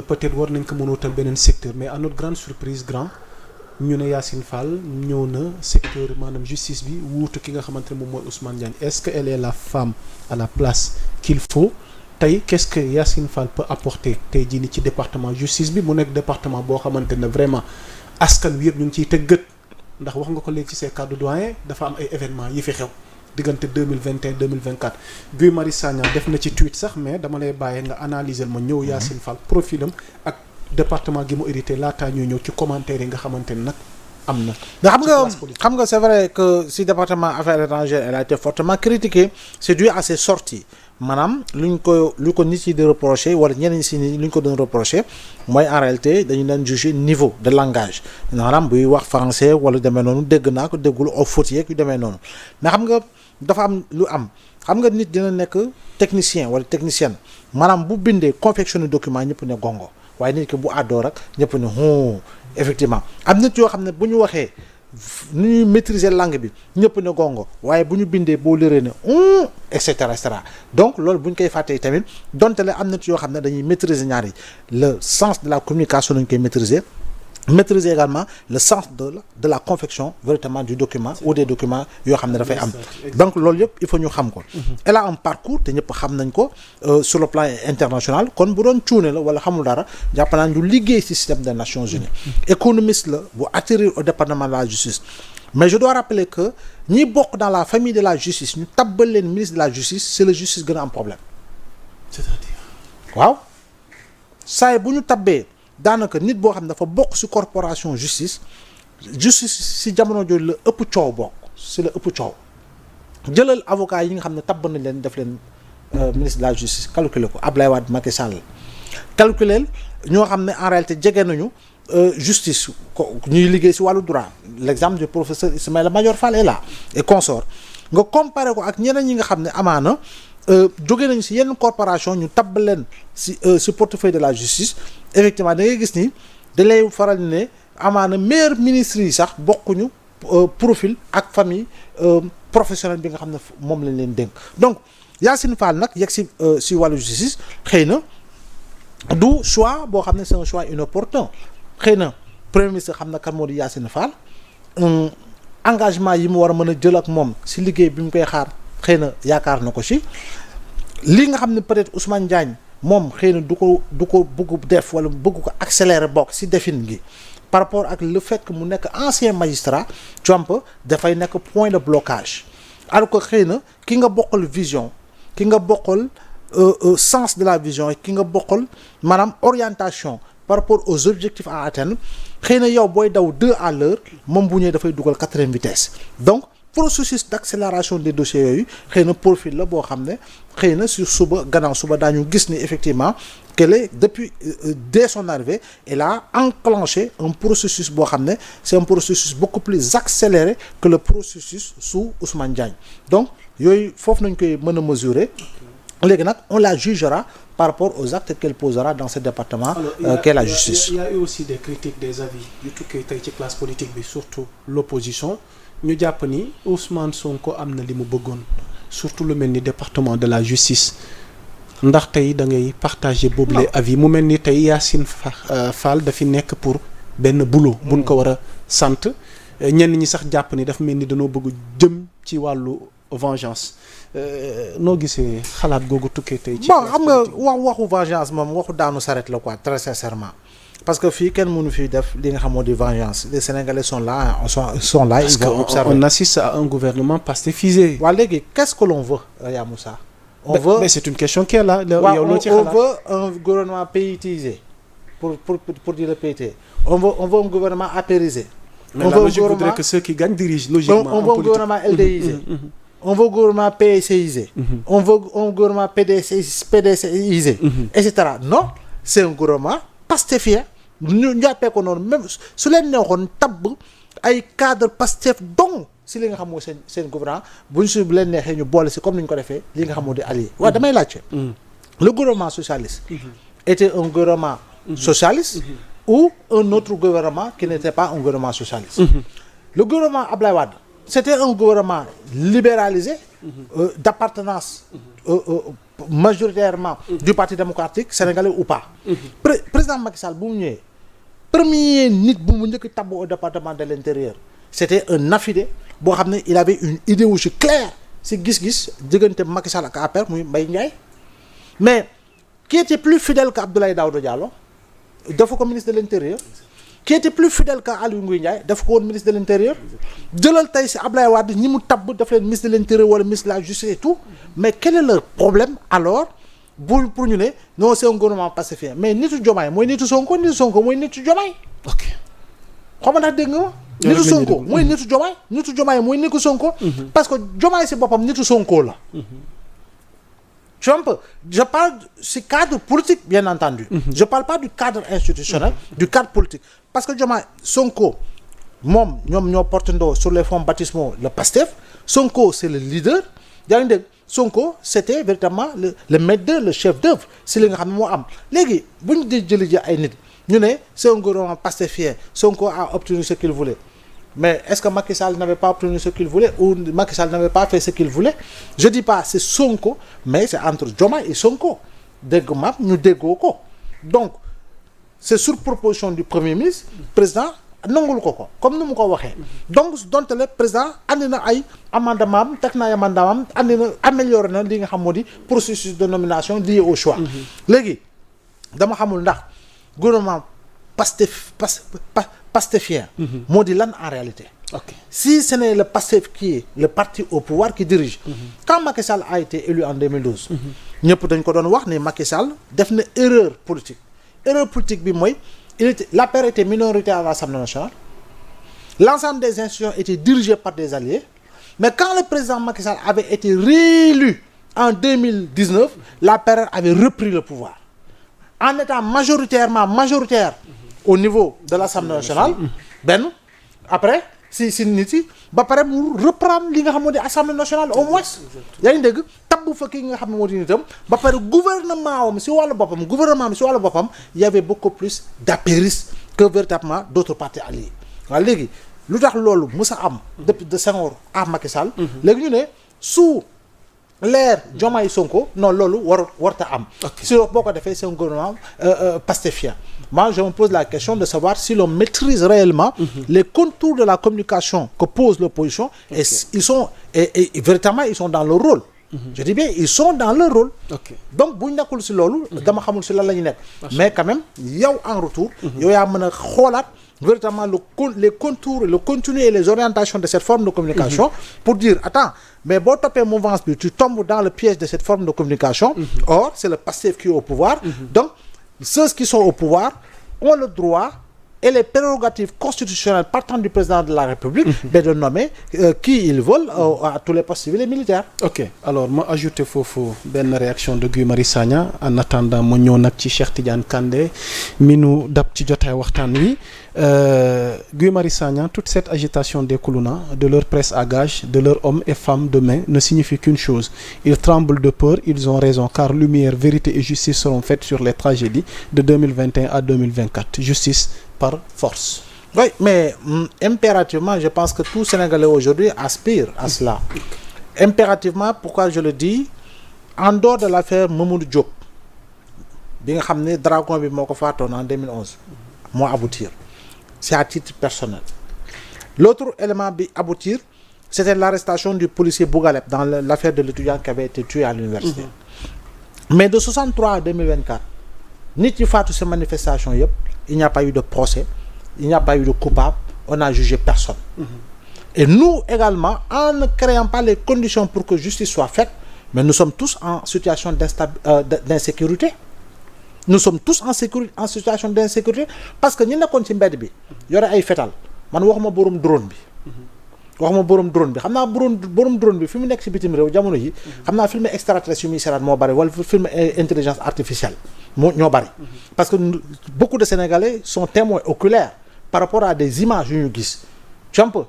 peut-être war nañ ko mën a wutal beneen secteur mais à notre grande surprise ñu ne Yacine Fall ñëw na secteur maanaam justice bi wuutu ki nga xamante ne moom mooy Ousmane Diagne est-ce que elle est la femme à la place qu'il faut tey qu'est-ce que Yacine Fall peut apporter tey jii ni ci département justice bi mu nekk département boo xamante ne vraiment askan wi yëpp ñu ngi ciy teg gët ndax wax nga ko léegi ci ses cadres doyen dafa am ay événements yi fi xew diggante 2021 2024 Guy Marius Sagna def na ci tweet sax mais dama lay bàyyee nga analyser ma ñëw Yacine Fall profilam ak département gi mu hérité laataa ñuy ñëw ci commentaire yi nga xamante ne nag am na. xam nga c'est vrai que si département affaires étrangères elle a été fortement critiquée c'est dû à ses sorties maanaam lu ko nit yi di reprocher wala ñeneen si ni lu ñu ko doon reprocher mooy en réalité dañu leen juger niveau de langage maanaam buy wax français wala demee noonu dégg naa ko déggul au faute yeeg yu demee noonu mais xam nga dafa am lu am xam nga nit dina nekk technicien wala technicienne maanaam bu bindee confectionner document ñëpp ne gongo waaye nit ki bu àddoo rek ñëpp ne effectivement am nit yoo xam ne bu ñu waxee nu ñuy maîtriser langue bi ñëpp ne gongo waaye bu ñu bindee boo lëree ne et cetera donc loolu bu ñu koy fàttee tamit donte la am nit yoo xam ne dañuy maîtriser ñaar yi le sens de la communication lañu koy maîtriser également le sens de la confection véritablement du document ou des documents yoo xam ne dafay am donc loolu yëpp il faut ñu xam ko elle a un parcours te ñëpp xam nañ ko sur le plan international kon bu doon cuune la wala xamul dara jàpp naa ñu liggéey ci système des Nations Unies économiste la bu atterrir au département de la justice mais je dois rappeler que ñi bokk dans la famille de la justice ñu tabbal leen ministre de la justice c'est le justice gën a am problème c'est-à-dire waaw saa bu ñu tabbee daanaka nit boo xam ne dafa bokk ci corporation justice ci jamono jooju la ëpp coow bokk ci la ëpp coow jëlal avocat yi nga xam ne tabb nañ leen def leen ministre de la justice calculer ko Ablaye Wade Macky Sall calculer ñoo xam ne en réalité jege nañu justice ko ñuy liggéey ci wàllu droit l'exemple du professeur Ismaïla Madior Fall est là et consort nga comparer ko ak ñeneen ñi nga xam ne amaana jóge nañu ci yenn corporation ñu tabb leen ci portefeuille de la justice effectivement da ngay gis ni da lay faral ne amaana meilleur ministre yi sax bokkuñu profil ak famille professionnelle bi nga xam ne moom lañ leen dénk donc Yacine Fall nag yegg ci wàllu justice xëy na du choix boo xam ne c'est un choix inopportun xëy na premier ministre xam na kan moo di Yacine Fall engagement yi mu war a mën a jël ak moom ci liggéey bi mu koy xaar xëy na yaakaar na ko ci li nga xam ne peut-être Ousmane Diagne moom xëy na du ko bëgg def wala bëgg ko accélérer bokk ci defin gi par rapport ak le fait que mu nekk ancien magistrat Trump dafay nekk point de blocage alors que xëy na ki nga bokkal vision ki nga bokkal sens de la vision ki nga bokkal maanaam orientation par rapport aux objectifs à atteindre xëy na yow booy daw 2 à l'heure moom bu ñëwee dafay dugal 4e vitesse donc processus d'accélération des dossiers yooyu xëy na profil la boo xam ne xëy na sur suba gannaaw suba daañu gis ni effectivement qu'elle est depuis dès son arrivée elle a enclenché un processus boo xam ne c'est un processus beaucoup plus accéléré que le processus sous Ousmane Diagne donc yooyu foofu nañ koy mën a mesurer léegi nag on la jugera par rapport aux actes qu'elle posera dans ce département qu'est la justice. Il y a eu aussi des critiques des avis yu tukkee tey ci classe politique bi surtout l'opposition ñu jàpp ni Ousmane Sonko am na li mu bëggoon surtout lu mel ni département de la justice ndax tey da ngay partager boobu les avis mu mel ni tey Yacine Fall dafi nekk pour benn boulot buñ ko war a sant ñenn ñi sax jàpp ni dafa mel ni dañoo bëgg jëm ci wàllu vengeance noo gisee xalaat googu tukkee tey ci bon xam nga waxu vengeance moom waxu daanu saret la quoi très sincèrement parce que fii kenn mënu fi def li nga xamoo di vengeance les Sénégalais sont là ils vont observer. On assiste à un gouvernement pastéfisé. waaw léegi qu'est-ce que l'on veut Aya Moussa mais c'est une question qui est là. yow loo ci xalaat on veut un gouvernement pays-tisé pour dire le PT on veut un gouvernement apérisé. mais la logique voudrait que ceux qui gagnent dirigent logiquement. on veut un gouvernement LDisé. On veut un gouvernement PSCisé. On veut un gouvernement PDCisé. Etc. Non, c'est un gouvernement pastéfien. ñu jàppee ko noonu même su leen neexoon tabb ay cadre Pastef donc si li nga xam moo seen gouvernement buñ su leen neexee ñu boole si comme ni ñu ko defee li nga xam moo di allié waaw damay laajte. Le gouvernement socialiste était un gouvernement socialiste ou un autre gouvernement qui n'était pas un gouvernement socialiste. Le gouvernement Ablaye Wade c'était un gouvernement libéralisé d'appartenance majoritairement du Parti démocratique sénégalais ou pas. Président Macky Sall bu mu ñëwee premier nit bu mu njëkk tabb au département de l'intérieur c'était un affidé boo xam ne il avait une idéologie claire si gis-gis diggante Macky Sall ak APR muy Mbaye Ndiaye mais qui était plus fidèle qu'Abdoulaye Daouda Diallo dafa ko ministre de l'intérieur. Qui était plus fidèle qu'à Aliou Ngouille Ndiaye daf ko woon ministre de l'intérieur jëlal tey si Abdoulaye Wade ñi mu tabb daf leen ministre de l'intérieur wala ministre de la justice et tout mais quel est leur problème alors pour ñu ne non c'est un gouvernement pacifien mais nitu Diomaye mooy nitu Sonko mooy nitu Diomaye. ok xam nga ndax dégg nga. nitu Sonko mooy nitu Diomaye mooy nitu Sonko. parce que Diomaye si boppam nitu Sonko la. Je parle du cadre politique, bien entendu. Je parle pas du cadre institutionnel, du cadre politique. Parce que Diomaye Sonko, ñoom ñoo portandoo sur les fonds baptismaux le PASTEF. Sonko, c'est le leader. Sonko, c'était véritablement le maître d'œuvre, le chef d'œuvre. C'est li nga xam ne moo am. Léegi bu ñu di jëli ji ay nit ñu ne c'est un gouvernement pastefien. Sonko a obtenu ce qu'il voulait. Mais est-ce que Macky Sall n'avait pas obtenu ce qu'il voulait ou Macky Sall n'avait pas fait ce qu'il voulait? Je dis pas c'est Sonko, mais c'est entre Diomaye et Sonko. Dégg ma ñu déggoo ko. Donc c'est sur proposition du Premier ministre, président nangul ko comme ni mu ko waxee. Donc donte le président andi na ay amendement teg na ay amendement andi na amélioré na li nga xam moo di processus de nomination lié au choix. Léegi dama xamul ndax gouvernement pastefien moo di lan en réalité. ok Si ce n'est le PASTEF qui est le parti au pouvoir qui dirige. Quand Macky Sall a été élu en 2012. ñëpp dañ ko doon wax ne Macky Sall def na erreur politique. Erreur politique bi mooy l'APR était minoritaire à l'Assemblée nationale. L'ensemble des institutions étaient dirigées par des alliés. Mais quand le président Macky Sall avait été réélu en 2019, l'APR avait repris le pouvoir. En étant majoritaire au niveau de l'Assemblée nationale, après si nit yi ba pare mu reprendre li nga xam moo di Assemblée nationale au moins yaa ngi dégg tabbu fa ki nga xam ne moo di nitam ba pare gouvernement am si wàllu boppam y avait beaucoup plus d'apéristes que véritablement d'autres partis alliés waaw léegi lu tax loolu musa am depuis de Senghor à Macky Sall léegi ñu ne sous l'ère Diomaye Sonko non loolu warta am si boo ko defee c'est un gouvernement pastefien. Moi je me pose la question de savoir si l'on maîtrise réellement les contours de la communication que pose l'opposition et ils sont et véritablement ils sont dans leur rôle. Je dis bien ils sont dans leur rôle. Donc bu ñu nekkul si loolu dama xamul si lan la ñu nekk mais quand même yow en retour yow yaa mën a xoolaat véritablement les contours, le contenu et les orientations de cette forme de communication pour dire attends mais boo toppee mouvance bi tu tombes dans le piège de cette forme de communication. Or c'est le PASTEF qui est au pouvoir. Donc ceux qui sont au pouvoir ont le droit et les prérogatives constitutionnelles partant du président de la République de nommer qui ils veulent à tous les postes civils et militaires. Ok alors ma ajouté foofu benn réaction de Guy Marius Sagna en attendant ma ñëw nag ci Cheikh Tidiane Kandé mi nu dab ci jotaay waxtaan wi Guy Marius Sagna toute cette agitation des Koulouna de leur presse à gages de leurs hommes et femmes de main ne signifie qu'une chose ils tremblent de peur ils ont raison car lumière vérité et justice seront faites sur les tragédies de 2021 à 2024 justice par force. Oui, mais impérativement, je pense que tout Sénégalais aujourd'hui aspire à cela. Impérativement, pourquoi je le dis, en dehors de l'affaire Mamadou Diop, bi nga xam ne dragon bi moo ko faatoon en 2011 moo aboutir c'est à titre personnel. L'autre élément bi aboutir c'était l'arrestation du policier Bougaleb dans l'affaire de l'étudiant qui avait été tué à l'université. Mais de 63 à 2024 nit yi faatu ces manifestations yëpp il n'y a pas eu de procès, il n'y a pas eu de coupable, on n'a jugé personne. Et nous également, en ne créant pas les conditions pour que justice soit faite, mais nous sommes tous en situation d'insécurité. Nous sommes tous en situation d'insécurité parce que ñi nekkoon ci mbedd bi yore ay fetal man waxuma borom drone bi. xam naa borom drone bi fi mu nekk ci bitim réew jamono yi xam naa film extraterrestre yu muy seeraat moo bari wala film intelligence artificielle ñoo bari parce que beaucoup de Sénégalais sont témoins oculaires par rapport à des images yu ñu gis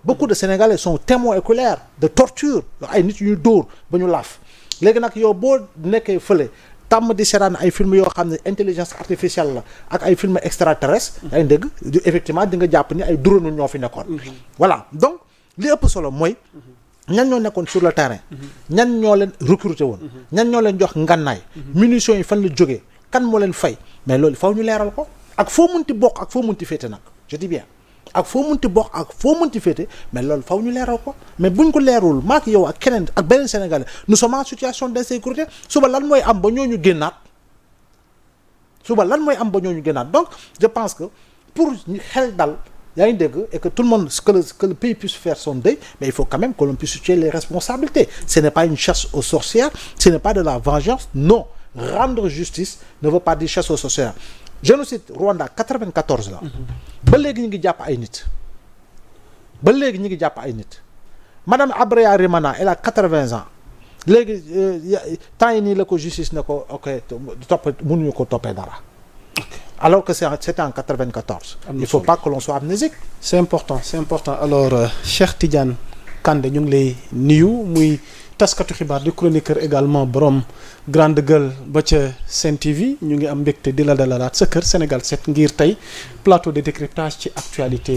beaucoup de Sénégalais sont témoins oculaires de torture ay nit yu ñu dóor ba ñu laaf léegi nag yow boo nekkee fële tàmm di seetaan ay film yoo xam ne intelligence artificielle la ak ay film extraterrestre ay dëgg effectivement di nga jàpp ni ay drone ñoo fi nekkoon voilà donc li ëpp solo mooy ñan ñoo nekkoon sur le terrain. ñan ñoo leen recruter woon. ñan ñoo leen jox ngannaay. munitions yi fan la jógee kan moo leen fay mais loolu faw ñu leeral ko. ak foo munti bokk ak foo munti féete nag je dis bien ak foo munti bokk ak foo munti féete mais loolu faw ñu leeral ko mais buñ ko leerul maak yow ak keneen ak beneen Sénégalais nous sommes en situation d'insécurité suba lan mooy am ba ñooñu génnaat donc je pense que pour ñu xel dal. yaa ngi dégg et que tout le monde que le pays puisse faire son deuil mais il faut quand même que l'on puisse situer les responsabilités ce n'est pas une chasse aux sorcières ce n'est pas de la vengeance non rendre justice ne veut pas dire chasse aux sorcières génocide Rwanda 94 la ba léegi ñu ngi jàpp ay nit madame Abreya Rimana elle a 80 ans léegi temps yi nii la ko justice ne ko ok mënuñu ko toppee dara alors que c'était en 94. Il faut pas que l'on soit amnésique. C'est important alors Cheikh Tidiane Kandé ñu ngi lay nuyu muy taskatu xibaar di chroniqueur également borom grande gueule ba ca Sen TV ñu ngi am mbégte di la dalalaat sa kër Sénégal 7 ngir tey plateau de décryptage ci actualité